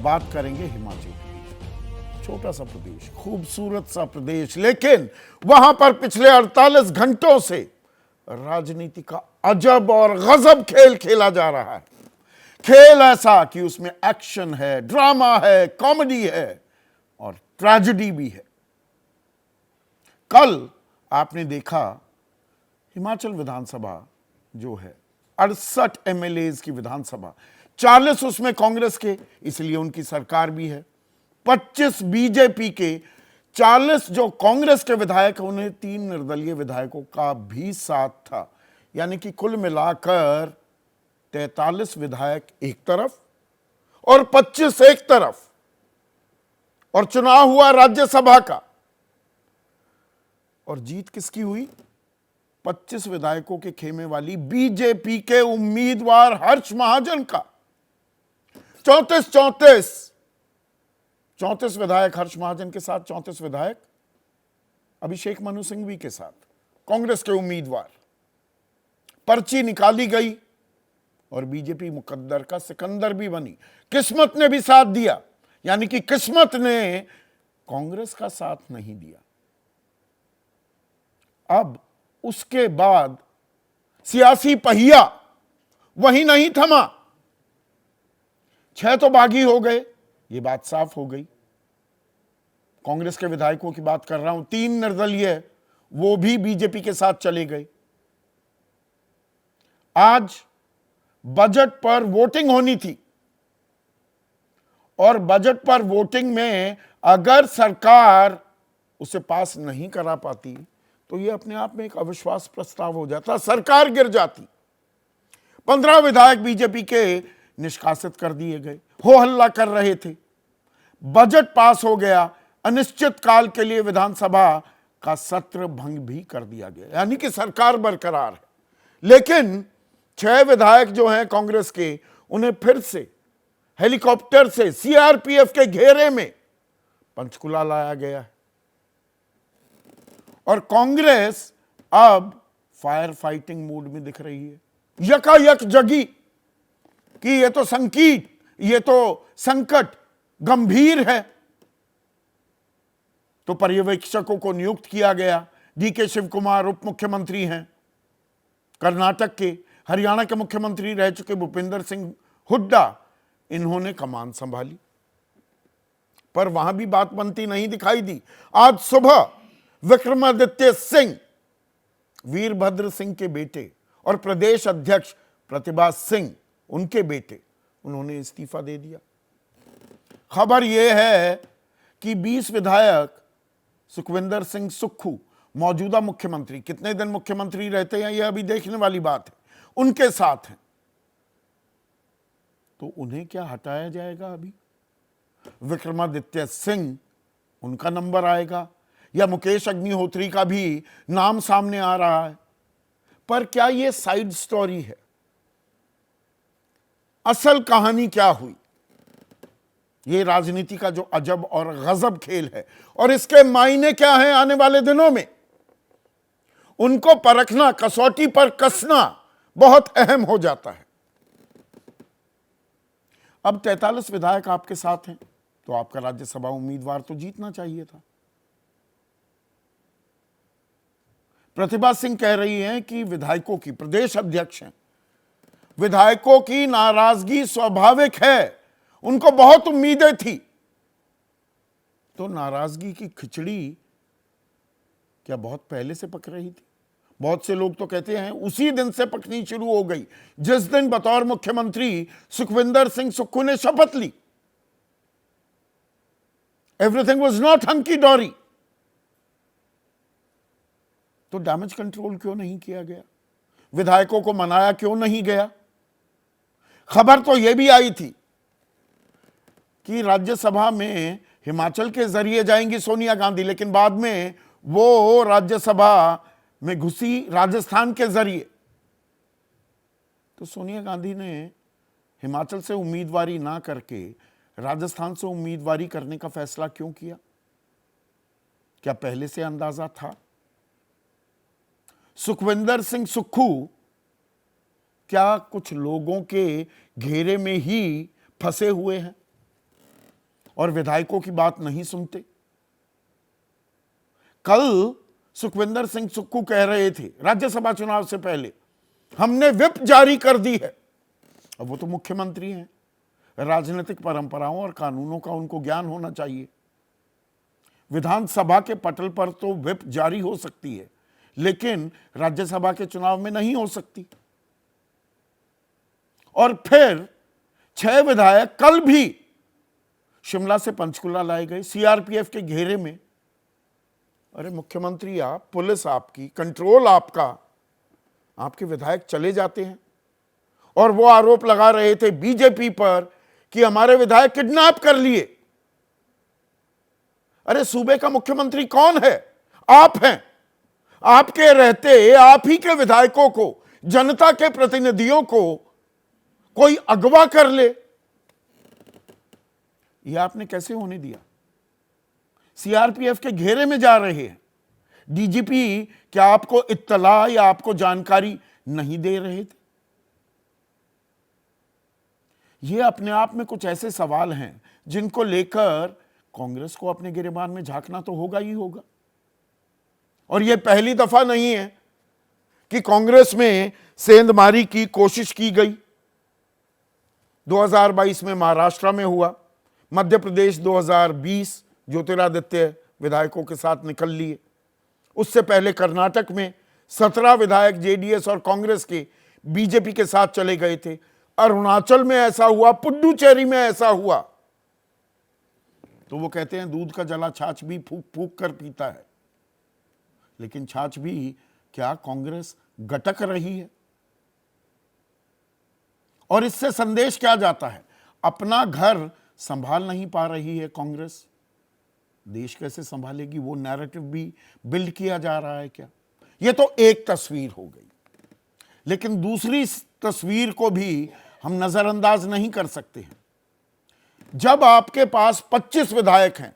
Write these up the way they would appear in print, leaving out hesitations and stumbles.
बात करेंगे हिमाचल प्रदेश। छोटा सा प्रदेश, खूबसूरत सा प्रदेश, लेकिन वहां पर पिछले 48 घंटों से राजनीति का अजब और गजब खेल खेला जा रहा है। खेल ऐसा कि उसमें एक्शन है, ड्रामा है, कॉमेडी है और ट्रेजेडी भी है। कल आपने देखा हिमाचल विधानसभा जो है 68 एमएलएज की विधानसभा, 40 उसमें कांग्रेस के, इसलिए उनकी सरकार भी है, 25 बीजेपी के, 40 जो कांग्रेस के विधायक, उन्हें 3 निर्दलीय विधायकों का भी साथ था। यानी कि कुल मिलाकर 43 विधायक एक तरफ और 25 एक तरफ। और चुनाव हुआ राज्यसभा का, और जीत किसकी हुई? 25 विधायकों के खेमे वाली बीजेपी के उम्मीदवार हर्ष महाजन का। 34 विधायक हर्ष महाजन के साथ, 34 विधायक अभिषेक मनु सिंघवी के साथ, कांग्रेस के उम्मीदवार। पर्ची निकाली गई और बीजेपी मुकद्दर का सिकंदर भी बनी। किस्मत ने भी साथ दिया, यानी कि किस्मत ने कांग्रेस का साथ नहीं दिया। अब उसके बाद सियासी पहिया वहीं नहीं थमा। 6 तो बागी हो गए, ये बात साफ हो गई। कांग्रेस के विधायकों की बात कर रहा हूं। 3 निर्दलीय, वो भी बीजेपी के साथ चले गए। आज बजट पर वोटिंग होनी थी, और बजट पर वोटिंग में अगर सरकार उसे पास नहीं करा पाती तो यह अपने आप में एक अविश्वास प्रस्ताव हो जाता, सरकार गिर जाती। 15 विधायक बीजेपी के निष्कासित कर दिए गए, हो हल्ला कर रहे थे। बजट पास हो गया, अनिश्चित काल के लिए विधानसभा का सत्र भंग भी कर दिया गया, यानी कि सरकार बरकरार है। लेकिन 6 विधायक जो हैं कांग्रेस के, उन्हें फिर से हेलीकॉप्टर से सीआरपीएफ के घेरे में पंचकुला लाया गया है। और कांग्रेस अब फायर फाइटिंग मूड में दिख रही है, यकायक जगी कि ये तो संकीट, ये तो संकट गंभीर है। तो पर्यवेक्षकों को नियुक्त किया गया। डीके शिव कुमार उप मुख्यमंत्री हैं कर्नाटक के, हरियाणा के मुख्यमंत्री रह चुके भूपेंद्र सिंह हुड्डा, इन्होंने कमान संभाली। पर वहां भी बात बनती नहीं दिखाई दी। आज सुबह विक्रमादित्य सिंह, वीरभद्र सिंह के बेटे और प्रदेश अध्यक्ष प्रतिभा सिंह, उनके बेटे, उन्होंने इस्तीफा दे दिया। खबर यह है कि 20 विधायक सुखविंदर सिंह सुक्खू, मौजूदा मुख्यमंत्री, कितने दिन मुख्यमंत्री रहते हैं यह अभी देखने वाली बात है, उनके साथ हैं। तो उन्हें क्या हटाया जाएगा? अभी विक्रमादित्य सिंह, उनका नंबर आएगा, या मुकेश अग्निहोत्री का भी नाम सामने आ रहा है। पर क्या यह साइड स्टोरी है? असल कहानी क्या हुई? यह राजनीति का जो अजब और गजब खेल है, और इसके मायने क्या हैं आने वाले दिनों में, उनको परखना, कसौटी पर कसना बहुत अहम हो जाता है। अब 43 विधायक आपके साथ हैं, तो आपका राज्यसभा उम्मीदवार तो जीतना चाहिए था। प्रतिभा सिंह कह रही हैं कि विधायकों की, प्रदेश अध्यक्ष हैं, विधायकों की नाराजगी स्वाभाविक है, उनको बहुत उम्मीदें थी। तो नाराजगी की खिचड़ी क्या बहुत पहले से पक रही थी? बहुत से लोग तो कहते हैं उसी दिन से पकनी शुरू हो गई, जिस दिन बतौर मुख्यमंत्री सुखविंदर सिंह सुक्खू ने शपथ ली। एवरीथिंग वाज नॉट हंकी डोरी। तो डैमेज कंट्रोल क्यों नहीं किया गया? विधायकों को मनाया क्यों नहीं गया? खबर तो यह भी आई थी कि राज्यसभा में हिमाचल के जरिए जाएंगी सोनिया गांधी, लेकिन बाद में वो राज्यसभा में घुसी राजस्थान के जरिए। तो सोनिया गांधी ने हिमाचल से उम्मीदवारी ना करके राजस्थान से उम्मीदवारी करने का फैसला क्यों किया? क्या पहले से अंदाजा था? सुखविंदर सिंह सुक्खू क्या कुछ लोगों के घेरे में ही फंसे हुए हैं? और विधायकों की बात नहीं सुनते। कल सुखविंदर सिंह सुक्खू कह रहे थे राज्यसभा चुनाव से पहले, हमने व्हिप जारी कर दी है। अब वो तो मुख्यमंत्री हैं, राजनीतिक परंपराओं और कानूनों का उनको ज्ञान होना चाहिए। विधानसभा के पटल पर तो व्हिप जारी हो सकती है, लेकिन राज्यसभा के चुनाव में नहीं हो सकती। और फिर 6 विधायक कल भी शिमला से पंचकुला लाए गए सीआरपीएफ के घेरे में। अरे मुख्यमंत्री आप, पुलिस आपकी, कंट्रोल आपका, आपके विधायक चले जाते हैं। और वो आरोप लगा रहे थे बीजेपी पर कि हमारे विधायक किडनैप कर लिए। अरे सूबे का मुख्यमंत्री कौन है? आप हैं। आपके रहते आप ही के विधायकों को, जनता के प्रतिनिधियों को कोई अगवा कर ले, यह आपने कैसे होने दिया? सीआरपीएफ के घेरे में जा रहे हैं। डीजीपी क्या आपको इत्तला या आपको जानकारी नहीं दे रहे थे? यह अपने आप में कुछ ऐसे सवाल हैं जिनको लेकर कांग्रेस को अपने गिरेबान में झांकना तो होगा ही होगा। और यह पहली दफा नहीं है कि कांग्रेस में सेंधमारी की कोशिश की गई। 2022 में महाराष्ट्र में हुआ, मध्य प्रदेश 2020 ज्योतिरादित्य विधायकों के साथ निकल लिए। उससे पहले कर्नाटक में 17 विधायक जेडीएस और कांग्रेस के बीजेपी के साथ चले गए थे। अरुणाचल में ऐसा हुआ, पुडुचेरी में ऐसा हुआ। तो वो कहते हैं दूध का जला छाछ भी फूक फूक कर पीता है, लेकिन छाछ भी क्या कांग्रेस गटक रही है? और इससे संदेश क्या जाता है? अपना घर संभाल नहीं पा रही है कांग्रेस, देश कैसे संभालेगी? वो नैरेटिव भी बिल्ड किया जा रहा है क्या? ये तो एक तस्वीर हो गई, लेकिन दूसरी तस्वीर को भी हम नजरअंदाज नहीं कर सकते हैं। जब आपके पास 25 विधायक हैं,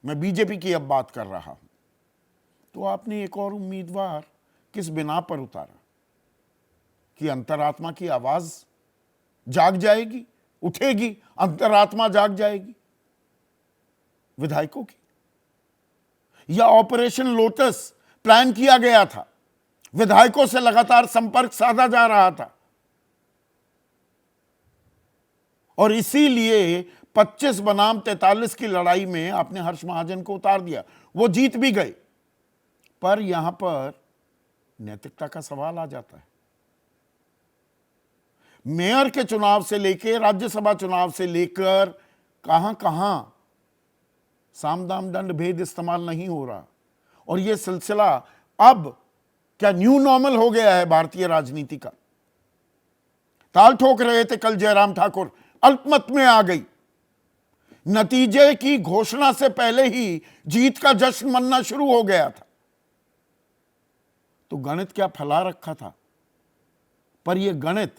मैं बीजेपी की अब बात कर रहा हूं, तो आपने एक और उम्मीदवार किस बिना पर उतारा? कि अंतरात्मा की आवाज जाग जाएगी, उठेगी, अंतरात्मा जाग जाएगी विधायकों की? या ऑपरेशन लोटस प्लान किया गया था, विधायकों से लगातार संपर्क साधा जा रहा था और इसीलिए 25 बनाम 43 की लड़ाई में आपने हर्ष महाजन को उतार दिया। वो जीत भी गए, पर यहां पर नैतिकता का सवाल आ जाता है। मेयर के चुनाव से लेकर राज्यसभा चुनाव से लेकर कहां कहां साम दाम दंड भेद इस्तेमाल नहीं हो रहा, और यह सिलसिला अब क्या न्यू नॉर्मल हो गया है भारतीय राजनीति का? ताल ठोक रहे थे कल जयराम ठाकुर, अल्पमत में आ गई। नतीजे की घोषणा से पहले ही जीत का जश्न मनना शुरू हो गया था। तो गणित क्या फैला रखा था? पर यह गणित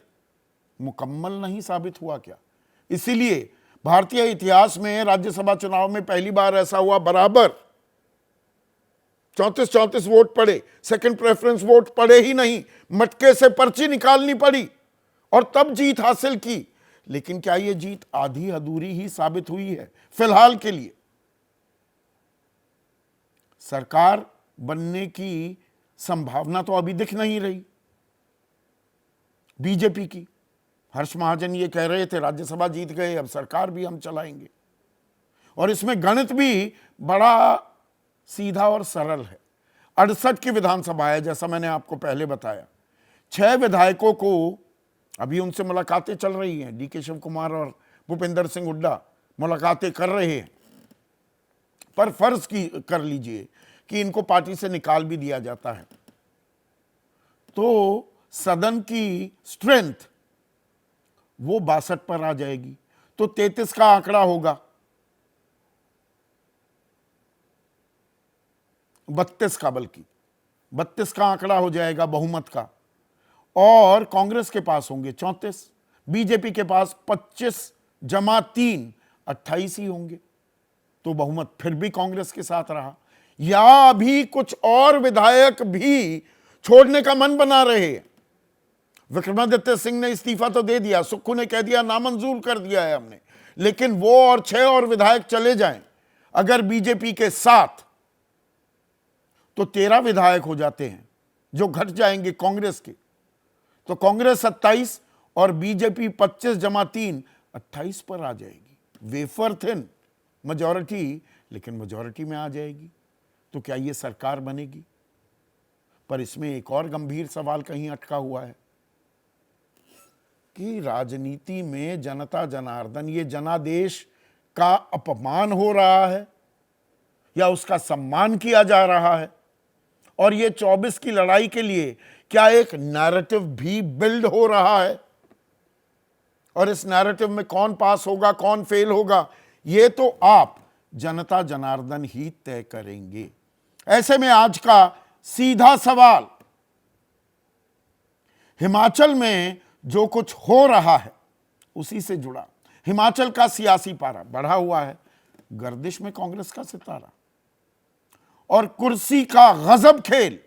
मुकम्मल नहीं साबित हुआ क्या? इसीलिए भारतीय इतिहास में राज्यसभा चुनाव में पहली बार ऐसा हुआ, बराबर 34-34 वोट पड़े, सेकंड प्रेफरेंस वोट पड़े ही नहीं, मटके से पर्ची निकालनी पड़ी और तब जीत हासिल की। लेकिन क्या यह जीत आधी अधूरी ही साबित हुई है फिलहाल के लिए? सरकार बनने की संभावना तो अभी दिख नहीं रही बीजेपी की। हर्ष महाजन ये कह रहे थे राज्यसभा जीत गए, अब सरकार भी हम चलाएंगे। और इसमें गणित भी बड़ा सीधा और सरल है। 68 की विधानसभा है, जैसा मैंने आपको पहले बताया। 6 विधायकों को अभी उनसे मुलाकातें चल रही हैं, डीके शिव कुमार और भूपेंद्र सिंह हुड्डा मुलाकातें कर रहे हैं। पर फर्ज की कर लीजिए कि इनको पार्टी से निकाल भी दिया जाता है, तो सदन की स्ट्रेंथ वो 62 पर आ जाएगी, तो 33 का आंकड़ा होगा, 32 का, बल्कि 32 का आंकड़ा हो जाएगा बहुमत का। और कांग्रेस के पास होंगे 34, बीजेपी के पास 25 जमा 3 28 ही होंगे। तो बहुमत फिर भी कांग्रेस के साथ रहा। या अभी कुछ और विधायक भी छोड़ने का मन बना रहे हैं। विक्रमादित्य सिंह ने इस्तीफा तो दे दिया, सुक्खू ने कह दिया नामंजूर कर दिया है हमने, लेकिन वो और 6 और विधायक चले जाएं अगर बीजेपी के साथ, तो 13 विधायक हो जाते हैं जो घट जाएंगे कांग्रेस के। तो कांग्रेस 27 और बीजेपी 25 जमा 3 28 पर आ जाएगी। वेफर थिन मेजॉरिटी, लेकिन मेजॉरिटी में आ जाएगी। तो क्या ये सरकार बनेगी? पर इसमें एक और गंभीर सवाल कहीं अटका हुआ है कि राजनीति में जनता जनार्दन, ये जनादेश का अपमान हो रहा है या उसका सम्मान किया जा रहा है? और ये 24 की लड़ाई के लिए क्या एक नैरेटिव भी बिल्ड हो रहा है? और इस नैरेटिव में कौन पास होगा, कौन फेल होगा, ये तो आप जनता जनार्दन ही तय करेंगे। ऐसे में आज का सीधा सवाल, हिमाचल में जो कुछ हो रहा है उसी से जुड़ा। हिमाचल का सियासी पारा बढ़ा हुआ है, गर्दिश में कांग्रेस का सितारा, और कुर्सी का गजब खेल,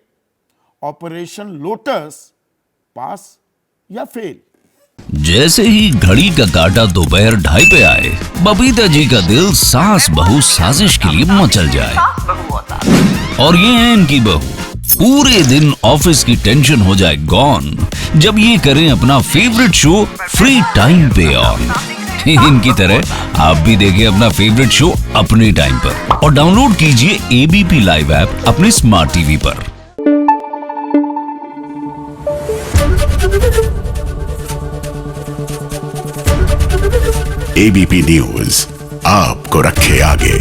ऑपरेशन लोटस पास या फेल। जैसे ही घड़ी का काटा दोपहर 2:30 पे आए, बबीता जी का दिल सास बहू साजिश के लिए मचल जाए। और ये है इनकी बहू, पूरे दिन ऑफिस की टेंशन हो जाए गॉन जब ये करें अपना फेवरेट शो फ्री टाइम पे ऑन। इनकी तरह आप भी देखिए अपना फेवरेट शो अपने टाइम पर और डाउनलोड कीजिए एबीपी लाइव ऐप अपने स्मार्ट टीवी पर। एबीपी न्यूज आपको रखे आगे।